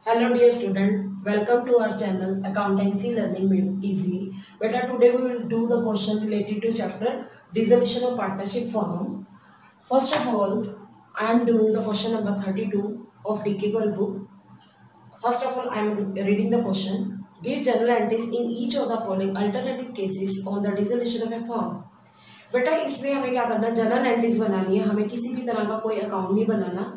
Hello dear student, welcome to our channel Accountancy Learning Made Easy. Beta, today we will do the question related to chapter Dissolution of Partnership Form. First of all, I am doing the question number 32 of DK Gold book. First of all, I am reading the question. Give journal entries in each of the following alternative cases on the dissolution of a firm. बेटा इसमें हमें क्या करना, journal entries बनानी है, हमें किसी भी तरह का कोई अकाउंट नहीं बनाना।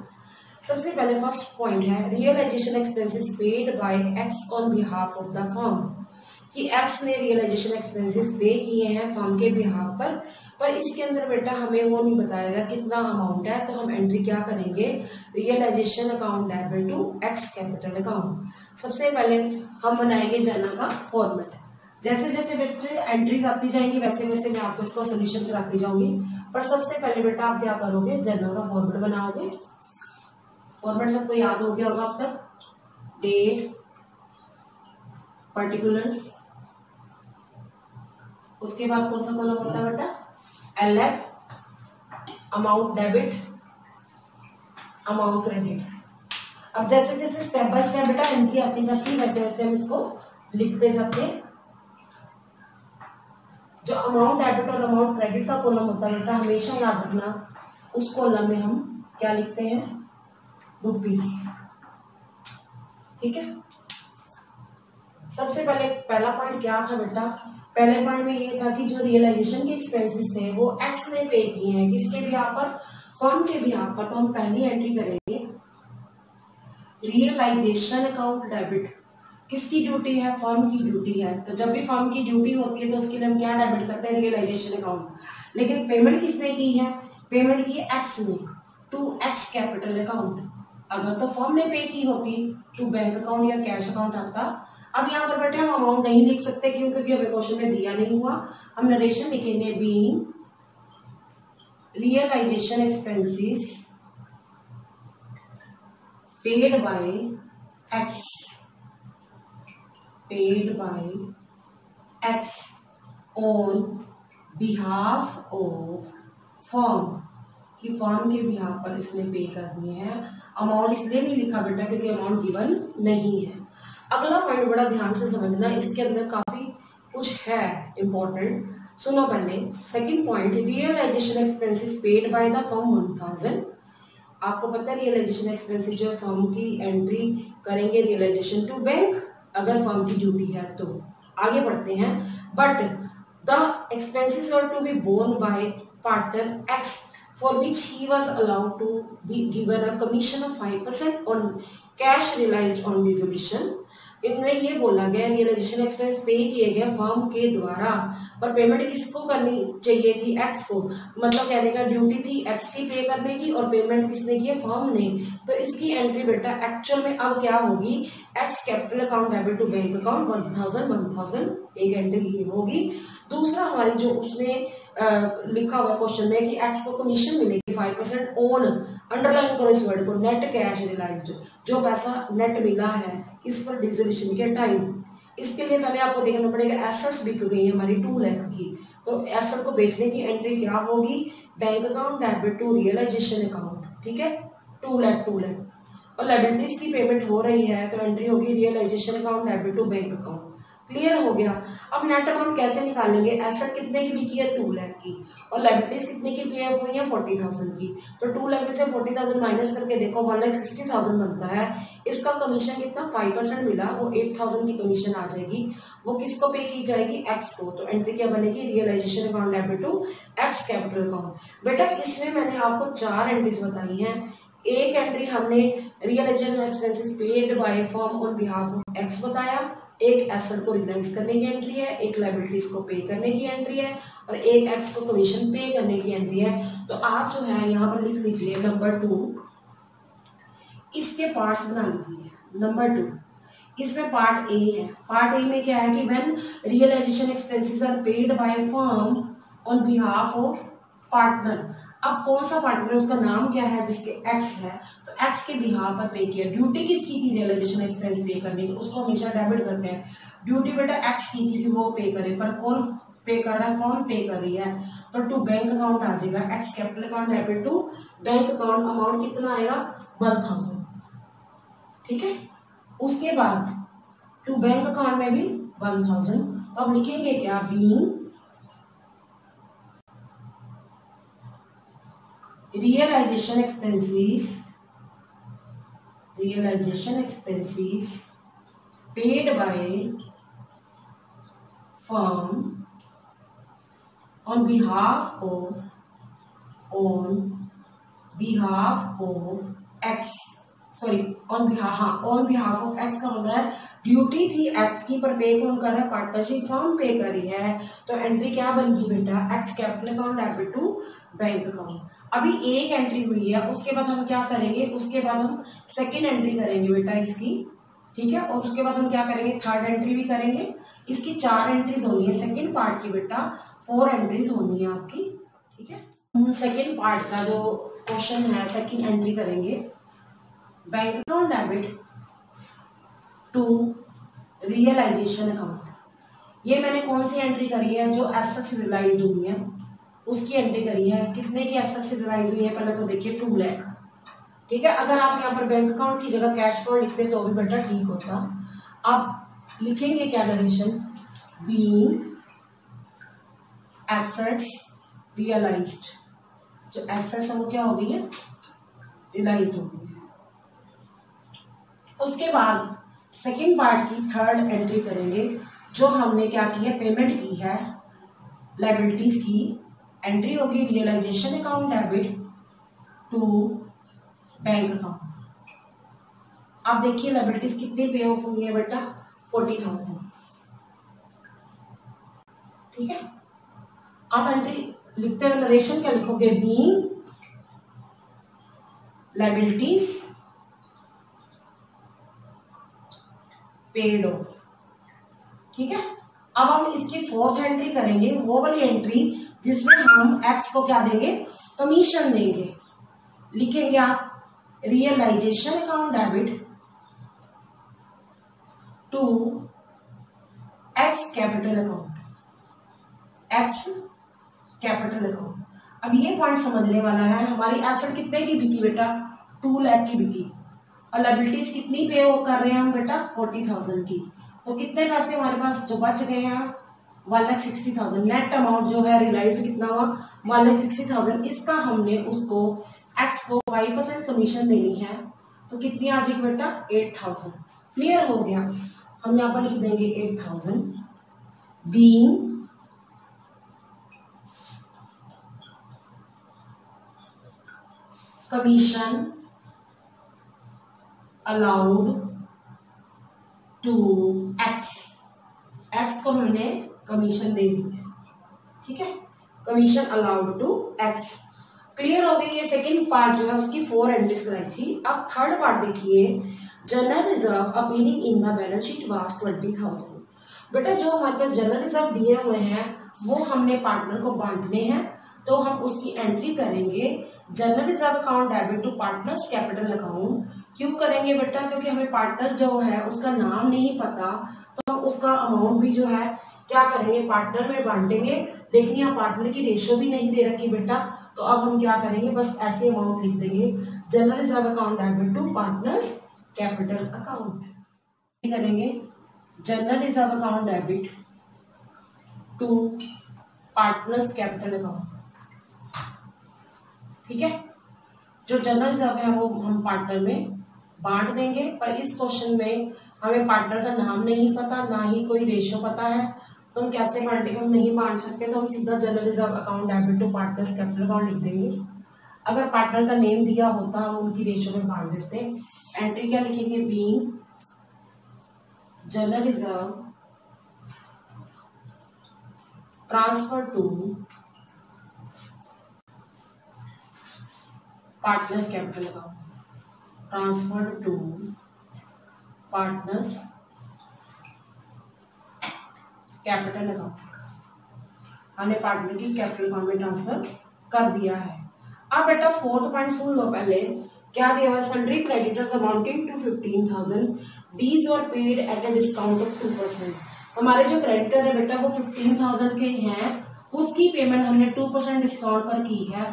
सबसे पहले फर्स्ट पॉइंट है realization expenses paid by X on behalf of the firm, कि एक्स ने रियलाइजेशन एक्सपेंसेस पे किए हैं फर्म के बिहाफ पर इसके अंदर बेटा हमें वो नहीं बताएगा कितना अमाउंट है, तो हम एंट्री क्या करेंगे, realisation account debit to X capital account. सबसे पहले हम बनाएंगे जर्नल का फॉर्मेट। जैसे जैसे बेटे एंट्रीज आती जाएंगी वैसे वैसे मैं आपको इसका सोल्यूशन कराती जाऊंगी, पर सबसे पहले बेटा आप क्या करोगे, जर्नल का फॉर्मेट बनाओगे। फॉर्मेट सबको याद हो गया होगा अब तक, डेट, पर्टिकुलर्स, उसके बाद कौन सा कॉलम होता है बेटा, LF, amount debit, amount credit. अब जैसे जैसे स्टेप बाय स्टेप बेटा एंट्री आती जाती है वैसे वैसे हम इसको लिखते जाते हैं। जो अमाउंट डेबिट और अमाउंट क्रेडिट का कॉलम होता है बेटा हमेशा याद रखना, उस कॉलम में हम क्या लिखते हैं, रुपीस। ठीक है। सबसे पहले पहला पॉइंट क्या था बेटा, पहले पॉइंट में ये था कि जो रियलाइजेशन के एक्सपेंसेस थे वो एक्स ने पे किए हैं, किसके बिहाफ पर, फर्म के बिहाफ पर। तो हम पहली एंट्री करेंगे रियलाइजेशन अकाउंट डेबिट। किसकी ड्यूटी है, फर्म की ड्यूटी है। तो जब भी फर्म की ड्यूटी होती है तो उसके लिए हम क्या डेबिट करते हैं, रियलाइजेशन अकाउंट। लेकिन पेमेंट किसने की है, पेमेंट की एक्स ने टू एक्स कैपिटल अकाउंट। अगर तो फर्म ने पे की होती टू बैंक अकाउंट या कैश अकाउंट आता। अब यहाँ पर बेटे हम अमाउंट नहीं लिख सकते क्योंकि हमें क्वेश्चन में दिया नहीं हुआ। हम नरेशन लिखेंगे being realization expenses paid by X, paid by X on behalf of firm, कि फर्म के बिहाफ पर इसने पे करनी है। अमाउंट इसलिए नहीं लिखा बेटा क्योंकि अमाउंट गिवन नहीं है। अगला पॉइंट बड़ा ध्यान से समझना, इसके अंदर काफी कुछ है इंपॉर्टेंट, सुनो पहले। Second point, realization expenses paid by the firm 1000। आपको पता है रियलाइजेशन एक्सपेंसेस जो फर्म की एंट्री करेंगे रियलाइजेशन टू बैंक, अगर फर्म की ड्यूटी है तो। आगे बढ़ते हैं, but the expenses are to be borne by partner X for which he was allowed to be given a commission of 5% on cash realized on dissolution। इनमें ये बोला गया रियलाइजेशन एक्सपेंस पे किए गए फर्म के द्वारा, पर पेमेंट किसको करनी चाहिए थी, एक्स को। मतलब कहने का ड्यूटी थी एक्स की पे करने की और पेमेंट किसने की है, फर्म ने। तो इसकी एंट्री बेटा एक्चुअल में अब क्या होगी, X capital account debit to bank account 1000 एक एंट्री ये होगी। दूसरा हमारी जो उसने लिखा हुआ क्वेश्चन में कि एक्स को कमीशन मिलेगी 5% ऑन, अंडरलाइन करो इस वर्ड को, नेट कैश रियलाइज्ड, जो पैसा नेट मिला है इस पर डिसोल्यूशन के टाइम। इसके लिए पहले आपको देखना पड़ेगा एसेट्स बिक गई है हमारी 2 लाख की, तो एसेट को बेचने की एंट्री क्या होगी, bank account debit to realisation account. ठीक है, 2 लाख और लायबिलिटीज की पेमेंट हो रही है तो एंट्री होगी realization account debit to bank account. Clear हो गया। अब नेट अमाउंट कैसे निकालेंगे, एसेट कितने की बिकी है, 2 लाख की, और लायबिलिटीज कितने की पे हुई है, 40,000 की। तो 2 लाख में से 40,000 माइनस करके देखो 1,60,000 बनता है। इसका कमीशन कितना, 5% मिला, वो 8,000 की कमीशन आ जाएगी, वो किसको पे की जाएगी, एक्स को। तो एंट्री क्या बनेगी, realization account debit to X capital account. बेटा इसमें मैंने आपको 4 एंट्रीज बताई हैं। एक एंट्री हमने realization expenses paid by firm on behalf of X बताया, एक एसेट को रियलाइज करने की एंट्री है, एक लायबिलिटीज को पे करने की एंट्री है, और एक एक्स को कमीशन पे करने की एंट्री है। तो आप जो है यहाँ पर लिख लीजिए नंबर 2, इसके पार्ट्स बना लीजिए। नंबर 2 इसमें पार्ट ए है। पार्ट ए में क्या है कि when realization expenses are paid by firm on behalf of partner. अब कौन सा पार्टनर, उसका नाम क्या है, जिसके एक्स है, तो एक्स के बिहाफ पर पे किया। ड्यूटी किसकी थी, रियलाइजेशन एक्सपेंस पे करने की, उसको हमेशा डेबिट करते हैं। ड्यूटी बेटा एक्स की थी कि वो पे करे, पर कौन पे कर रहा है, कौन पे कर रही है, तो टू बैंक अकाउंट आ जाएगा, X capital account debit to bank account. Amount कितना आएगा, 1000। ठीक है, उसके बाद टू बैंक अकाउंट में भी 1000। तो अब लिखेंगे क्या, being realization expenses paid by firm on behalf of X, sorry on behalf of X का मतलब है ड्यूटी थी X की, पर पे कौन कर रहा है, पार्टनरशिप फर्म पे कर रही है। तो एंट्री क्या बनेगी बेटा, X capital account debit to bank account. अभी एक एंट्री हुई है, उसके बाद हम क्या करेंगे, उसके बाद हम सेकेंड एंट्री करेंगे बेटा इसकी, ठीक है। और उसके बाद हम क्या करेंगे, थर्ड एंट्री भी करेंगे। इसकी 4 एंट्रीज होनी है सेकेंड पार्ट की बेटा, 4 एंट्रीज होनी है आपकी, ठीक है। सेकेंड पार्ट का जो क्वेश्चन है, सेकेंड एंट्री करेंगे, bank account debit to realisation account. ये मैंने कौन सी एंट्री करी है, जो एसेट्स रियलाइज हुई है उसकी एंट्री करी है। कितने की एसेट्स रियलाइज हुई है, पहले तो देखिए 2 लाख, ठीक है। अगर आप यहाँ पर बैंक अकाउंट की जगह कैश फ्लो लिखते तो भी बेटा ठीक होता। आप लिखेंगे क्या कंडीशन, बीइंग एसेट्स रियलाइज्ड, जो एसेट्स है वो क्या हो गई है, रियलाइज्ड हो गई है। उसके बाद सेकेंड पार्ट की थर्ड एंट्री करेंगे, जो हमने क्या की है, पेमेंट की है लायबिलिटीज की, एंट्री होगी realization account debit to bank account. आप देखिए लायबिलिटीज कितनी पे ऑफ हुई है बेटा, 40,000, ठीक है। आप एंट्री लिखते हुए नरेशन क्या लिखोगे, बीइंग लायबिलिटीज पेड ऑफ, ठीक है। अब हम इसकी फोर्थ एंट्री करेंगे, वो वाली एंट्री जिसमें हम एक्स को क्या देंगे, कमीशन देंगे। लिखेंगे आप realization account debit to X capital account, X capital account. अब ये पॉइंट समझने वाला है, हमारी एसेट कितने की बिकी बेटा, 2 लाख की बिकी, और लायबिलिटीज कितनी पे कर रहे हैं हम बेटा, 40,000 की। तो कितने पैसे हमारे पास जो बच गए हैं, 1,60,000। नेट अमाउंट जो है रियलाइज कितना हुआ, 1,60,000। इसका हमने उसको एक्स को 5% कमीशन देनी है, तो कितनी आ जाएगी बेटा, 8,000। क्लियर हो गया। हम यहाँ पर लिख देंगे 8,000 being commission allowed to X, X को हमने कमीशन दे दी है, ठीक है, commission allowed to X. Clear हो गई। ये सेकंड पार्ट जो है उसकी 4 एंट्रीज कराई थी। अब थर्ड पार्ट देखिए, general reserve appearing in the balance sheet was 20,000। बेटा जो हमारे पास जनरल रिजर्व दिए हुए हैं वो हमने पार्टनर को बांटने हैं, तो हम उसकी एंट्री करेंगे general reserve account debit to partners capital account. क्यों करेंगे बेटा, क्योंकि हमें पार्टनर जो है उसका नाम नहीं पता, तो हम उसका अमाउंट भी जो है क्या करेंगे, पार्टनर में बांटेंगे। लेकिन यहाँ पार्टनर की रेशो भी नहीं दे रखी बेटा, तो अब हम क्या करेंगे, बस ऐसे अमाउंट लिख देंगे, general reserve account debit to partners capital account. करेंगे general reserve account debit to partners capital account, ठीक है। जो जनरल रिजर्व है वो हम पार्टनर में बांट देंगे, पर इस क्वेश्चन में हमें पार्टनर का नाम नहीं पता, ना ही कोई रेशो पता है, तो हम कैसे बांटेंगे, हम नहीं बांट सकते, तो हम सीधा general reserve account debit to partners capital account लिख देंगे। अगर पार्टनर का नेम दिया होता हम उनकी रेशो में बांट देते। एंट्री क्या लिखेंगे, being general reserve transfer to partners capital account, transfer to partners capital account. हमने पार्टनर की कैपिटल अकाउंट में ट्रांसफर कर दिया है। अब बेटा फोर्थ पॉइंट सुन लो पहले, क्या दिया हुआ, sundry creditors amounting to 15,000 these were paid at a discount of 2%। हमारे जो क्रेडिटर है बेटा वो 15,000 के हैं, उसकी पेमेंट हमने 2% डिस्काउंट पर की है।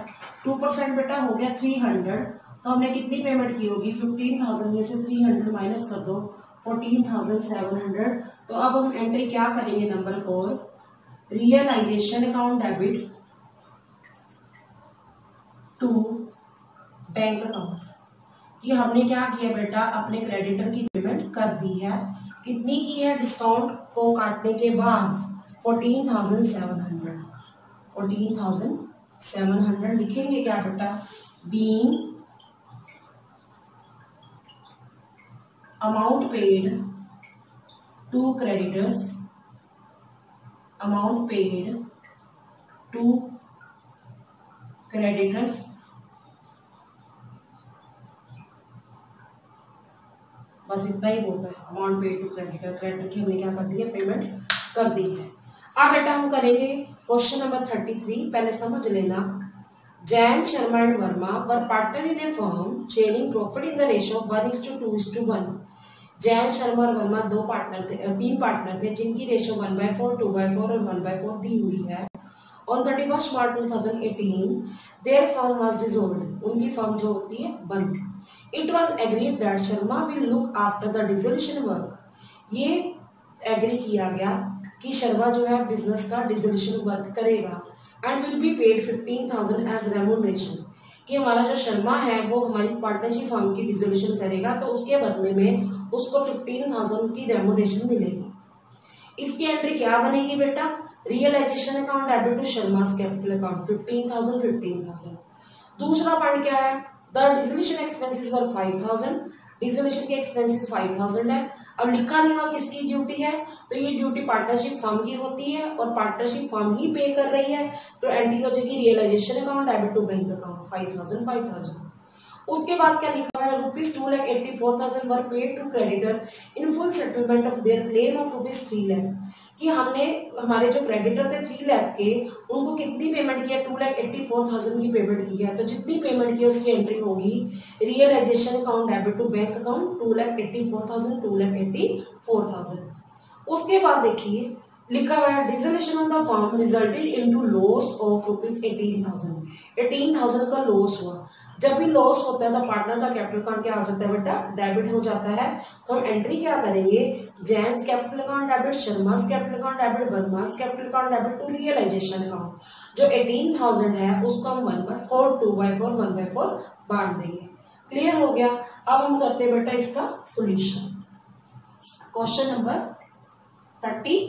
2% बेटा हो गया 300, तो हमने कितनी पेमेंट की होगी, 15,000 में से 300 माइनस कर दो, 14,700। तो अब हम एंट्री क्या करेंगे number 4, realization account debit to bank account. कि हमने क्या किया बेटा, अपने क्रेडिटर की पेमेंट कर दी है। कितनी की है, डिस्काउंट को काटने के बाद 14,700। 14,700 लिखेंगे क्या बेटा, being amount paid to creditors, amount paid to creditors बस इतना ही बोलता है, amount paid to creditor. Creditor की हमने क्या कर दी है, पेमेंट कर दी है। अब बेटा हम करेंगे क्वेश्चन नंबर 33। पहले समझ लेना, Jain Sharma and Verma were partner in A firm sharing profit in the ratio 1:2:1। Jain Sharma और वर्मा तीन पार्टनर थे जिनकी रेशियो 1/4, 2/4 और 1/4 दी हुई है। On 31 March 2018, their firm was dissolved. उनकी फर्म जो होती है बंद। It was agreed that Sharma will look after the dissolution work. ये एग्री किया गया कि शर्मा जो है बिजनेस का डिसोल्यूशन वर्क करेगा and will be paid 15,000 as remuneration. कि हमारा जो शर्मा है वो हमारी पार्टनरशिप फर्म की डिसोल्यूशन करेगा, तो उसके बदले में उसको 15,000 की रेम्यूनरेशन मिलेगी। इसकी एंट्री क्या बनेगी बेटा, realization account debit to Sharma's capital account 15,000। दूसरा पॉइंट क्या है, the dissolution expenses were 5,000। Dissolution के एक्सपेंसेस 5,000 है। अब लिखा नहीं हुआ किसकी ड्यूटी है, तो ये ड्यूटी पार्टनरशिप फर्म की होती है और पार्टनरशिप फर्म ही पे कर रही है। तो एंट्री हो जाएगी realization account debit to bank account 5,000। उसके बाद क्या लिखा है, ₹2,84,000 were paid to creditor in full settlement of their claim of ₹3 lakh. कि हमने हमारे जो क्रेडिटर थे 3 लाख के, उनको कितनी पेमेंट किया, 2,84,000 की पेमेंट की है। तो जितनी पेमेंट की उसकी एंट्री होगी realization account debit to bank account 2,84,000, 2,84,000। उसके बाद देखिए लिखा हुआ है, dissolution of the firm resulted into loss of ₹18,000। 18,000 का लॉस हुआ। जब भी लॉस होता है तो पार्टनर का कैपिटल अकाउंट क्या हो जाता है बेटा, डेबिट हो जाता है। तो हम एंट्री क्या करेंगे, Jain's capital account debit, Sharma's capital account debit, Verma's capital account debit to realisation account. जो 18,000 है उसको हम 1/4, 2/4, 1/4 बांट देंगे। क्लियर हो गया। अब हम करते हैं बेटा इसका सोल्यूशन। Question number 33।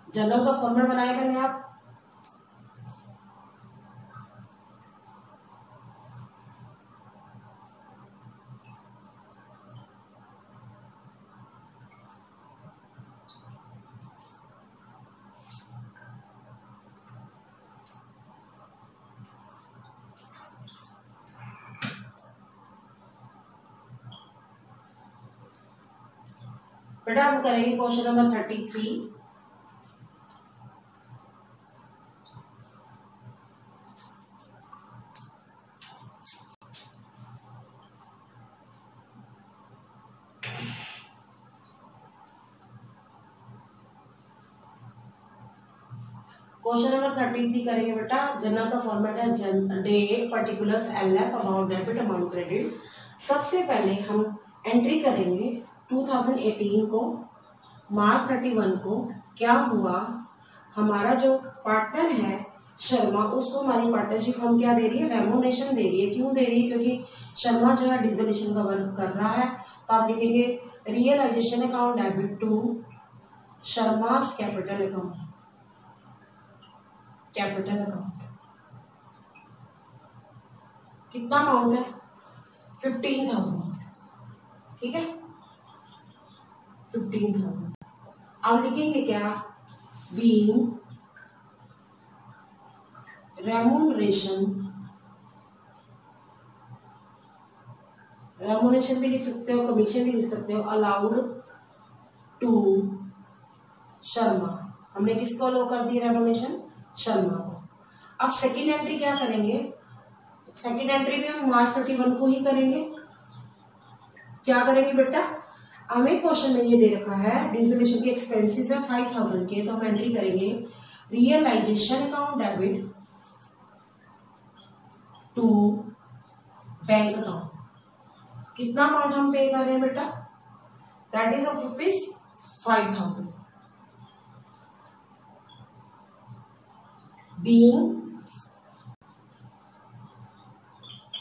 जनरल का फॉर्मूला बनाए मैंने आप, बेटा हम करेंगे क्वेश्चन नंबर 33। क्वेश्चन नंबर 33 करेंगे बेटा। जनरल का फॉर्मेट है date, particulars, LF, amount debit, amount credit. सबसे पहले हम एंट्री करेंगे 2018 को, मार्च 31 को क्या हुआ, हमारा जो पार्टनर है शर्मा, उसको हमारी पार्टनरशिप फर्म क्या दे रही है, रेम्यूनरेशन दे रही है। क्यों दे रही है, क्योंकि शर्मा जो है डिसोल्यूशन का वर्क कर रहा है। तो आप लिखेंगे realization account debit to Sharma's capital account, capital account. कितना अमाउंट है, 15,000। ठीक है, 15,000। अब लिखेंगे क्या, बीइंग रेम्यूनरेशन, रेम्यूनरेशन भी लिख सकते हो, कमीशन भी लिख सकते हो, अलाउड टू शर्मा। हमने किसको अलाउ कर दी रेम्यूनरेशन, शर्मा को। अब सेकेंड एंट्री क्या करेंगे, सेकेंड एंट्री भी हम मार्च 31 को ही करेंगे। क्या करेंगे बेटा, हमें क्वेश्चन में ये दे रखा है डिसोल्यूशन के एक्सपेंसेस है 5000 के, तो हम एंट्री करेंगे realisation account debit to bank account. कितना अमाउंट हम पे कर रहे हैं बेटा, that is of ₹5000 being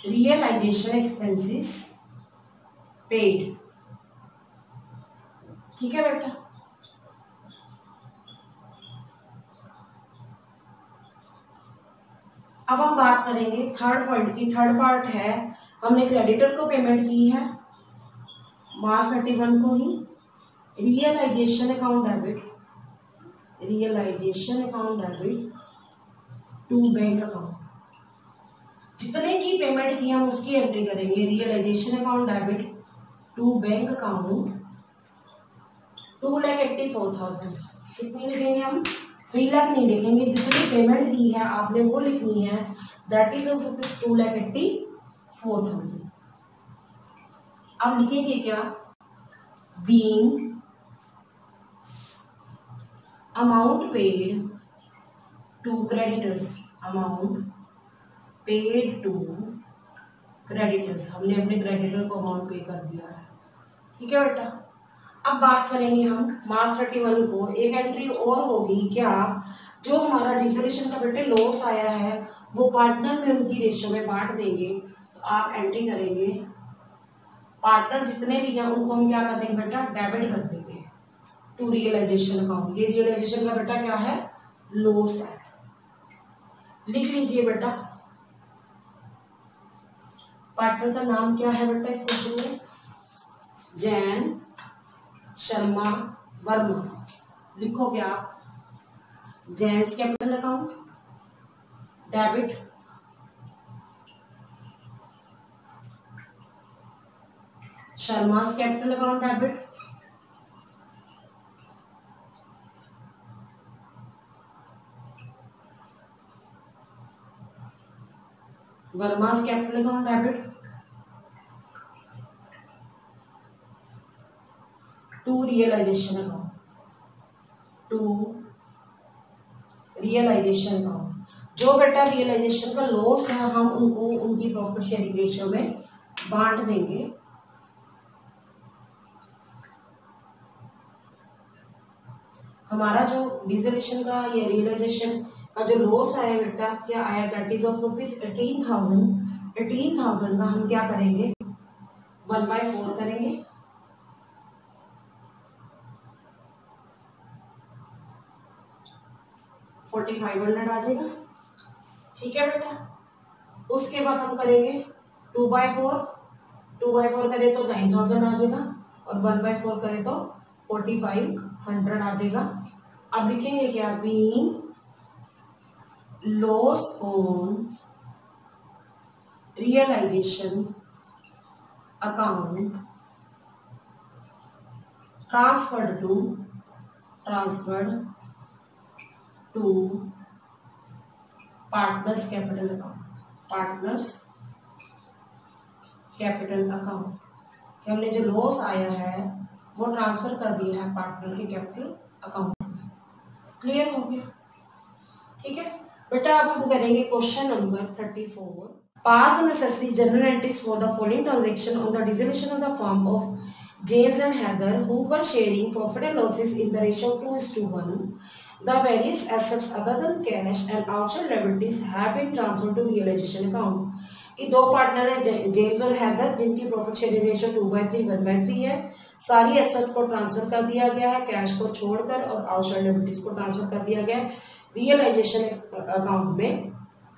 realization expenses paid। ठीक है बेटा, अब हम बात करेंगे थर्ड पॉइंट की। थर्ड पार्ट है हमने क्रेडिटर को पेमेंट की है मार्च 31 को ही, realisation account debit to bank account. जितने की पेमेंट की हम उसकी एंट्री करेंगे realisation account debit to bank account 2,84,000। कितनी लिखेंगे हम, 3 लाख नहीं लिखेंगे, जितनी पेमेंट की है आपने वो लिखनी है, दैट इज ऑफ ₹2,84,000। अब लिखेंगे क्या, being amount paid to creditors, amount paid to creditors, हमने अपने क्रेडिटर को अमाउंट पे कर दिया है। ठीक है बेटा, अब बात करेंगे हम मार्च 31 को। एक एंट्री और होगी क्या, जो हमारा डिसोल्यूशन का बेटे लॉस आया है वो पार्टनर में उनकी रेशो में बांट देंगे। तो आप एंट्री करेंगे पार्टनर जितने भी हैं उनको हम क्या कर देंगे बेटा, डेबिट कर देंगे टू रियलाइजेशन अकाउंट। ये रियलाइजेशन का बेटा क्या है, लॉस है। लिख लीजिए बेटा, पार्टनर का नाम क्या है बेटा इस क्वेश्चन में, जैन शर्मा वर्मा। लिखोगे आप Jain's capital account debit Sharma's capital account debit Verma's capital account debit to realisation account जो बेटा रियलाइजेशन का लॉस है हम उनको उनकी प्रॉफिट शेयरिंग रेशियो में बांट देंगे। हमारा जो डिसोल्यूशन का या रियलाइजेशन का जो लॉस आया बेटा क्या आया, दैट इज ऑफ ₹18,000। 18,000 का हम क्या करेंगे, 1/4 करेंगे, 4,500 आ जाएगा। ठीक है बेटा, उसके बाद हम करेंगे 2/4 करें तो 9,000 आ जाएगा और 1/4 करें तो 4,500 आ जाएगा। अब लिखेंगे क्या, being loss on realization account transferred to partners capital account. हमने जो लॉस आया है वो ट्रांसफर कर दिया है पार्टनर के कैपिटल अकाउंट में। क्लियर हो गया, ठीक है बेटा। अब हम करेंगे question number 34। Pass necessary journal entries for the following transaction on the dissolution of the firm of James and Haider who were sharing profit and losses in the ratio 2:1। The various assets other than cash and outside liabilities have been transferred to realization account। कि दो partner है James और हैदर जिनकी profit sharing ratio 2/3 1/3 है। सारी assets को transfer कर दिया गया है कैश को छोड़कर और आउटसाइड लायबिलिटीज को ट्रांसफर कर दिया गया है रियलाइजेशन अकाउंट में।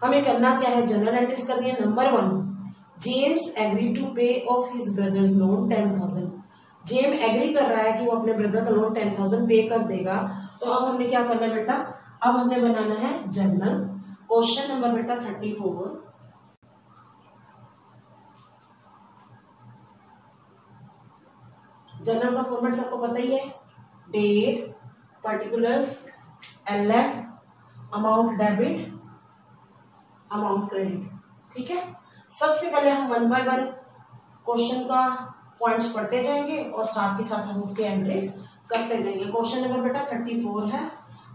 हमें करना क्या है, जनरल एंट्रीज करनी है। Number 1, James agree to pay off his brothers loan 10,000। James agree कर रहा है कि वो अपने ब्रदर का लोन 10,000 पे कर देगा। तो अब हमने क्या करना है बेटा, अब हमने बनाना है जर्नल। क्वेश्चन नंबर बेटा 34। जर्नल का फॉर्मेट सबको पता ही है, date, particulars, LF, amount debit, amount credit. ठीक है, सबसे पहले हम 1 बाय 1 क्वेश्चन का पॉइंट्स पढ़ते जाएंगे और साथ के साथ हम उसके एंट्रीज करते जाएंगे। क्वेश्चन नंबर बेटा 34 है।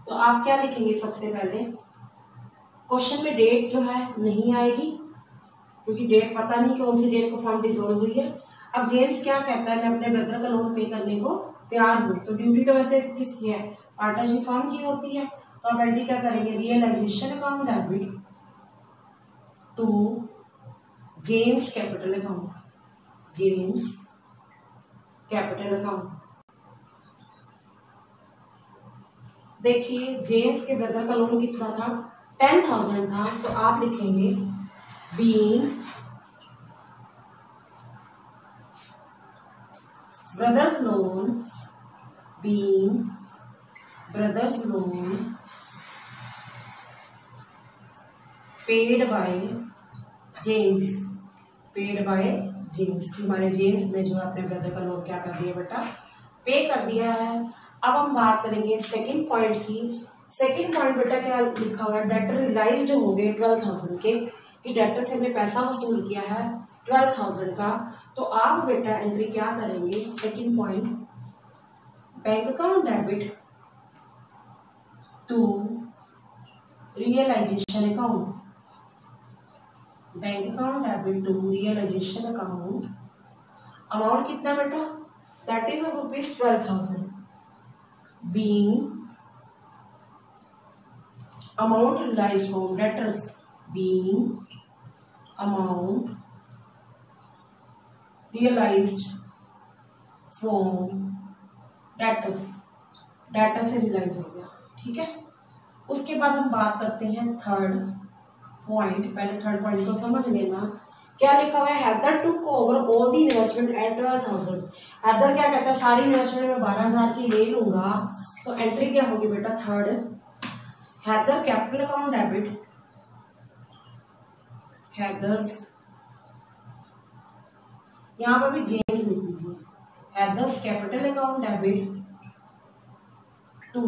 तो आप क्या लिखेंगे? सबसे पहले क्वेश्चन में डेट जो है नहीं आएगी क्योंकि डेट पता नहीं कौन सी डेट को फॉर्म डिसॉल्व हुई है। अब जेम्स क्या कहता है, मैं अपने ब्रदर का लोन पे करने को तैयार हूँ। तो ड्यूटी तो वैसे किसकी है? पार्टनरशिप फर्म की होती है। तो आप एंट्री क्या करेंगे? Realisation account debit to James capital account, James capital account. देखिए जेम्स के ब्रदर का लोन कितना था? 10,000 था। तो आप लिखेंगे being brothers loan, being brothers loan paid by James, paid by James. हमारे जेम्स ने जो अपने ब्रदर का लोन क्या कर दिया बेटा? पे कर दिया है। अब हम बात करेंगे सेकंड पॉइंट की। सेकंड पॉइंट बेटा क्या लिखा हुआ है? डेटर रियलाइज्ड हो गए 12,000 के, कि डेटर से हमने पैसा वसूल किया है 12,000 का। तो आप बेटा एंट्री क्या करेंगे? Second point, bank account debit to realisation account, bank account debit to realisation account. Amount कितना बेटा? That is rupees 12,000 being amount realized from debtors, being amount realized from debtors, debtor से रियलाइज हो गया। ठीक है, उसके बाद हम बात करते हैं थर्ड पॉइंट। पहले थर्ड पॉइंट को समझ लेना। क्या लिखा हुआ है? Haider took over all the investment at 12,000। हैदर क्या कहता है? सारी इन्वेस्टमेंट में 12,000 की ले लूंगा। तो एंट्री क्या होगी बेटा? Third, Haider capital account debit, Haider's, यहां पर भी जेम्स लिख लीजिए, Haider's capital account debit to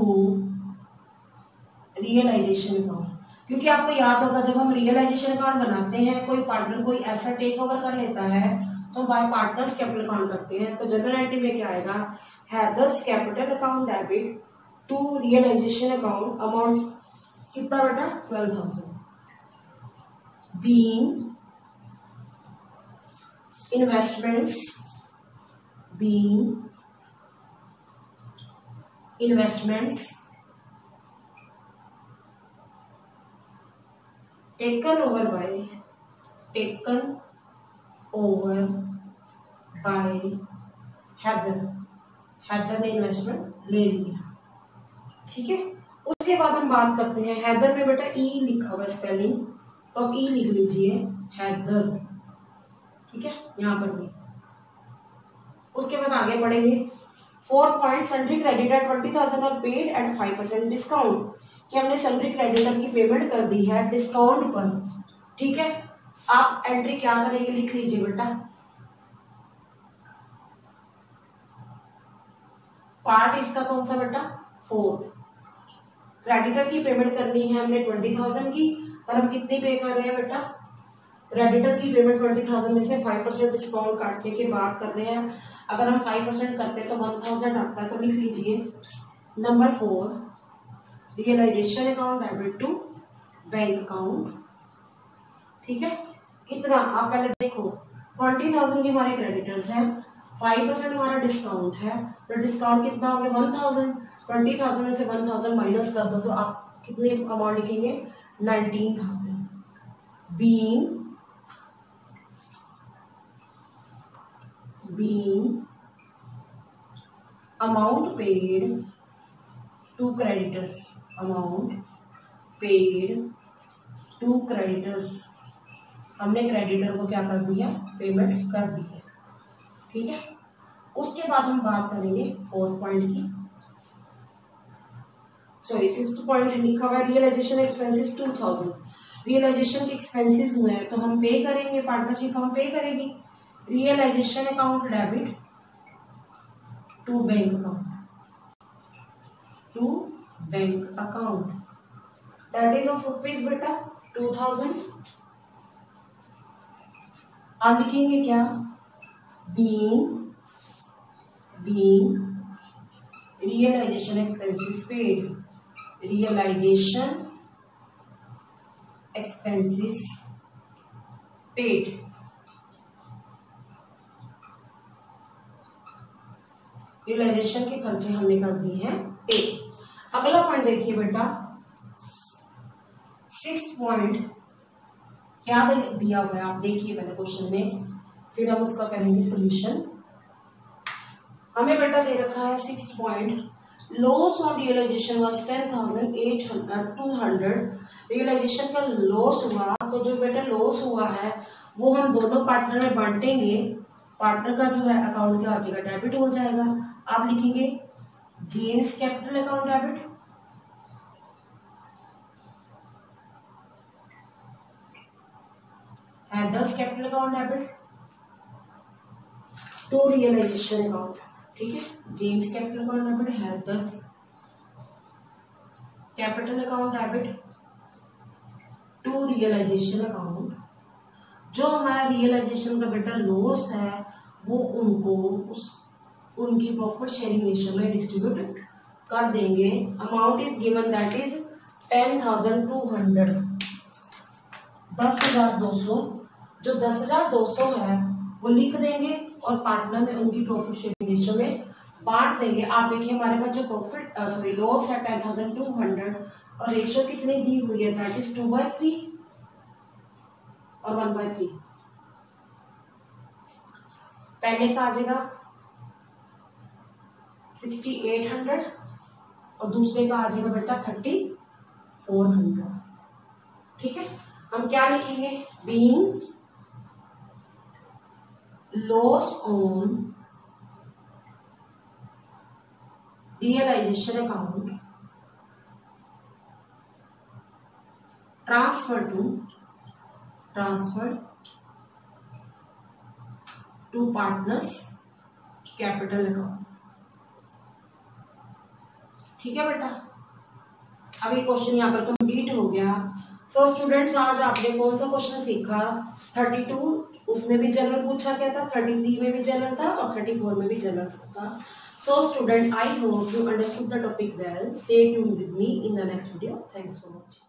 realisation account. क्योंकि आपको याद होगा जब हम रियलाइजेशन अकाउंट बनाते हैं, कोई पार्टनर कोई ऐसा टेक ओवर कर लेता है तो बाय पार्टनर्स कैपिटल अकाउंट करते हैं। तो जनरल एंट्री में क्या आएगा? Haider's capital account debit to realisation account. Amount कितना बेटा? 12,000 being investments, being investments taken over by Haider, Haider ने इन्वेस्टमेंट ले लिया। ठीक है, उसके बाद हम बात करते हैं हैदर में बेटा ई लिखा हुआ स्पेलिंग, तो आप ई लिख लीजिए हैदर। ठीक है, यहाँ पर भी। उसके बाद आगे बढ़ेंगे। 4 पॉइंट, सन्ड्री क्रेडिटर 20,000 और पेड एट 5% डिस्काउंट, कि हमने सन्ड्री क्रेडिटर की पेमेंट कर दी है डिस्काउंट पर। ठीक है, आप एंट्री क्या करेंगे? लिख लीजिए बेटा, पार्ट इसका कौन सा बेटा? फोर्थ। क्रेडिटर की पेमेंट करनी है हमने 20,000 की, पर हम कितनी पे कर रहे हैं बेटा? क्रेडिटर की पेमेंट 20,000 में से 5% डिस्काउंट काटने के बाद कर रहे हैं। अगर हम 5% करते हैं तो 1,000 आता है। तो लिख लीजिए number 4, realization account debit to bank account. ठीक है, कितना? आप पहले देखो 20,000 की हमारे क्रेडिटर्स हैं, 5% हमारा डिस्काउंट है। तो डिस्काउंट कितना हो गया? 1,000। 20,000 में से 1,000 माइनस कर दो तो आप कितनी अमाउंट लिखेंगे? 19,000 being amount paid to creditors, amount paid to creditors। हमने क्रेडिटर को क्या कर दिया? पेमेंट कर दी है। ठीक है, उसके बाद हम बात करेंगे फोर्थ पॉइंट की, सॉरी फिफ्थ पॉइंट लिखा हुआ है रियलाइजेशन एक्सपेंसेस 2,000। रियलाइजेशन के एक्सपेंसेस हुए हैं तो हम पे करेंगे, पार्टनरशिप हम पे करेगी। Realization account debit to bank account, to bank account, that is of rupees बेटा 2,000। आप लिखेंगे क्या? Being being realization expenses paid. Realization expenses paid. रियलाइजेशन के खर्चे हमने कर दिए हैं पे। अगला पॉइंट देखिए बेटा, 6th पॉइंट क्या दिया हुआ है आप देखिए पहले क्वेश्चन में, फिर हम उसका करेंगे सोल्यूशन। हमें बेटा दे रखा है 6th point, loss on realization was 10,200। Realization का लॉस हुआ, तो जो बेटा लॉस हुआ है वो हम दोनों पार्टनर में बांटेंगे। पार्टनर का जो है अकाउंट क्या हो जाएगा, डेबिट हो जाएगा। आप लिखेंगे James capital account debit, Haider's capital account debit, to realisation account. ठीक है, James capital account debit, Haider's capital account debit, to realisation account. जो हमारा रियलाइजेशन का बेटा लॉस है वो उनको उनकी प्रॉफिट शेयरिंग रेशियो में डिस्ट्रीब्यूट कर देंगे। Amount is given that is 10,200, 10,200। जो 10,200 है वो लिख देंगे और पार्टनर में उनकी प्रॉफिट शेयरिंग रेशियो में बांट देंगे। आप देखिए हमारे पास जो प्रॉफिट लॉस है 10,200 और रेशियो कितनी दी हुई है, दैट इज 2/3 और 1/3। पहले का आ जाएगा 6,800 और दूसरे का आ जाएगा बेटा 3,400। ठीक है, हम क्या लिखेंगे, being loss on realization account transfer to partners capital account. ठीक है बेटा, अब ये क्वेश्चन यहाँ पर कंप्लीट हो गया। सो स्टूडेंट्स, आज आपने कौन सा क्वेश्चन सीखा, 32 उसमें भी जनरल पूछा गया था, 33 में भी जनरल था और 34 में भी जनरल था। So student, I hope you understood the topic well. Stay tuned with me in the next video. Thanks for watching.